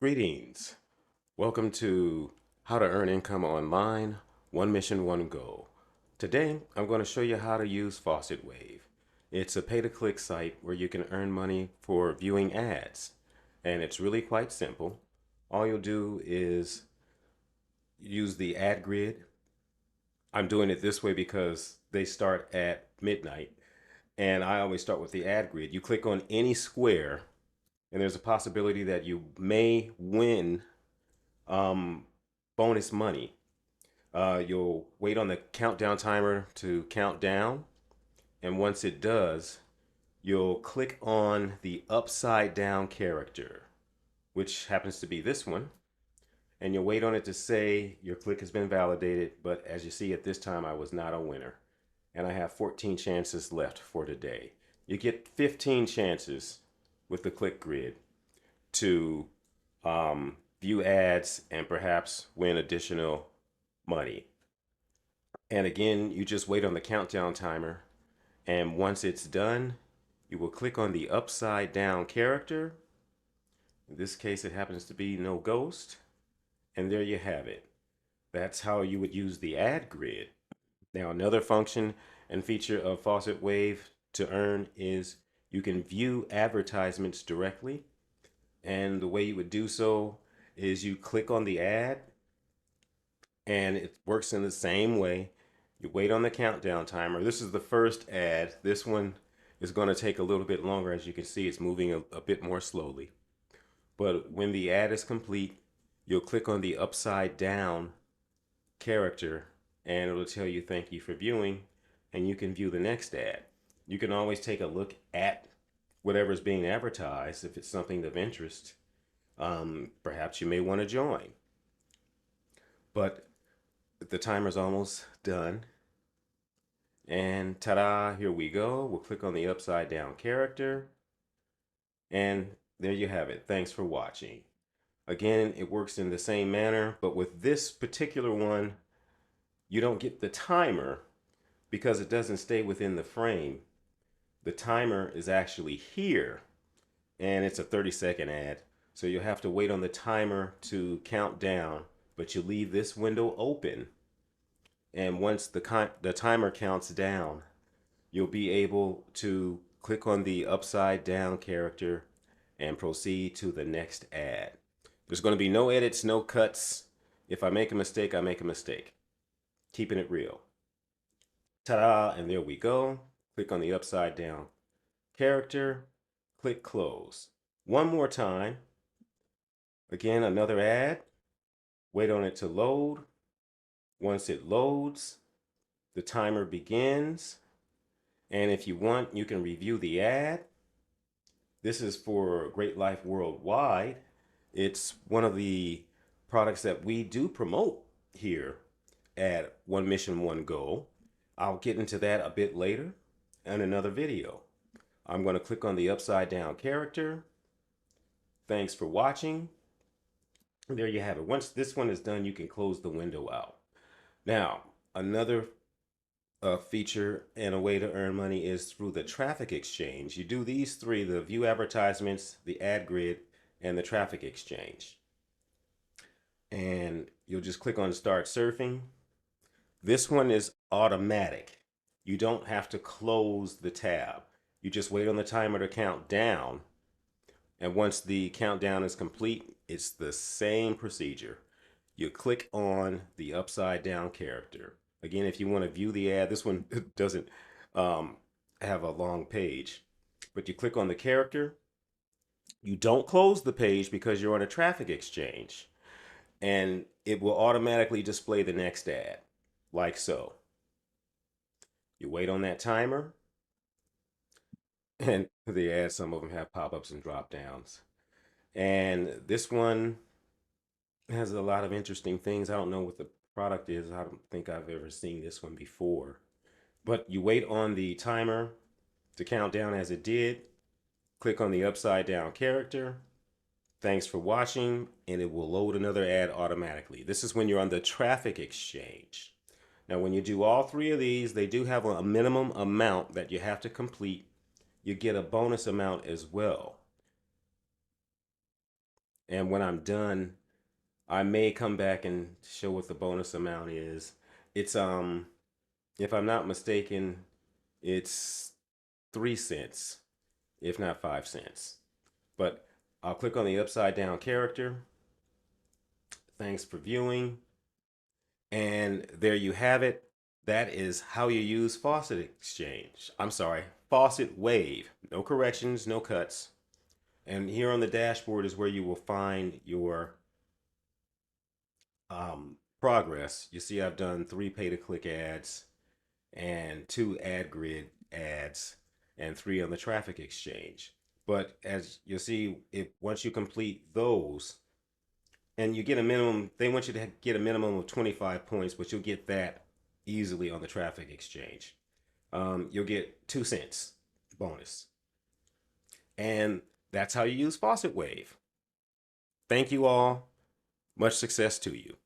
Greetings. Welcome to How to Earn Income Online, One Mission, One Goal. Today, I'm going to show you how to use Faucet Wave. It's a pay-to-click site where you can earn money for viewing ads. And it's really quite simple. All you'll do is use the ad grid. I'm doing it this way because they start at midnight. And I always start with the ad grid. You click on any square, and there's a possibility that you may win um, bonus money. You'll wait on the countdown timer to count down, and once it does, you'll click on the upside down character, which happens to be this one, and you'll wait on it to say your click has been validated. But as you see, at this time I was not a winner, and I have 14 chances left for today. You get 15 chances with the click grid to view ads and perhaps win additional money. And again, you just wait on the countdown timer, and once it's done, you will click on the upside down character. In this case, it happens to be no ghost, and there you have it. That's how you would use the ad grid. Now, another function and feature of Faucet Wave to earn is you can view advertisements directly. And the way you would do so is you click on the ad, and it works in the same way. You wait on the countdown timer. This is the first ad. This one is going to take a little bit longer. As you can see, it's moving a bit more slowly. But when the ad is complete, you'll click on the upside down character, and it'll tell you thank you for viewing, and you can view the next ad. You can always take a look at whatever's being advertised if it's something of interest. Perhaps you may want to join. But the timer's almost done. And ta-da, here we go. We'll click on the upside down character. And there you have it. Thanks for watching. Again, it works in the same manner, but with this particular one, you don't get the timer because it doesn't stay within the frame. The timer is actually here, and it's a 30-second ad. So you'll have to wait on the timer to count down, but you leave this window open. And once the timer counts down, you'll be able to click on the upside down character and proceed to the next ad. There's going to be no edits, no cuts. If I make a mistake, I make a mistake. Keeping it real. Ta-da, and there we go. Click on the upside down character, click close. One more time. Again, another ad. Wait on it to load. Once it loads, the timer begins. And if you want, you can review the ad. This is for Great Life Worldwide. It's one of the products that we do promote here at One Mission, One Goal. I'll get into that a bit later in another video. I'm going to click on the upside down character. Thanks for watching. There you have it. Once this one is done, you can close the window out. Now, another feature and a way to earn money is through the traffic exchange. You do these three: the view advertisements, the ad grid, and the traffic exchange. And you'll just click on start surfing. This one is automatic. You don't have to close the tab. You just wait on the timer to count down. And once the countdown is complete, it's the same procedure. You click on the upside down character. Again, if you want to view the ad, this one doesn't have a long page, but you click on the character. You don't close the page because you're on a traffic exchange, and it will automatically display the next ad, like so. You wait on that timer, and the ads, some of them have pop-ups and drop-downs. And this one has a lot of interesting things. I don't know what the product is. I don't think I've ever seen this one before. But you wait on the timer to count down as it did. Click on the upside down character. Thanks for watching, and it will load another ad automatically. This is when you're on the traffic exchange. Now, when you do all three of these, they do have a minimum amount that you have to complete. You get a bonus amount as well. And when I'm done, I may come back and show what the bonus amount is. It's if I'm not mistaken, it's 3 cents, if not 5 cents. But I'll click on the upside down character. Thanks for viewing. And there you have it. That is how you use Faucet Exchange. I'm sorry, Faucet Wave. No corrections, no cuts. And here on the dashboard is where you will find your progress. You see I've done 3 pay-to-click ads and 2 ad grid ads and 3 on the traffic exchange. But as you'll see, if once you complete those, and you get a minimum, they want you to get a minimum of 25 points, but you'll get that easily on the traffic exchange. You'll get 2 cents bonus. And that's how you use Faucet Wave. Thank you all. Much success to you.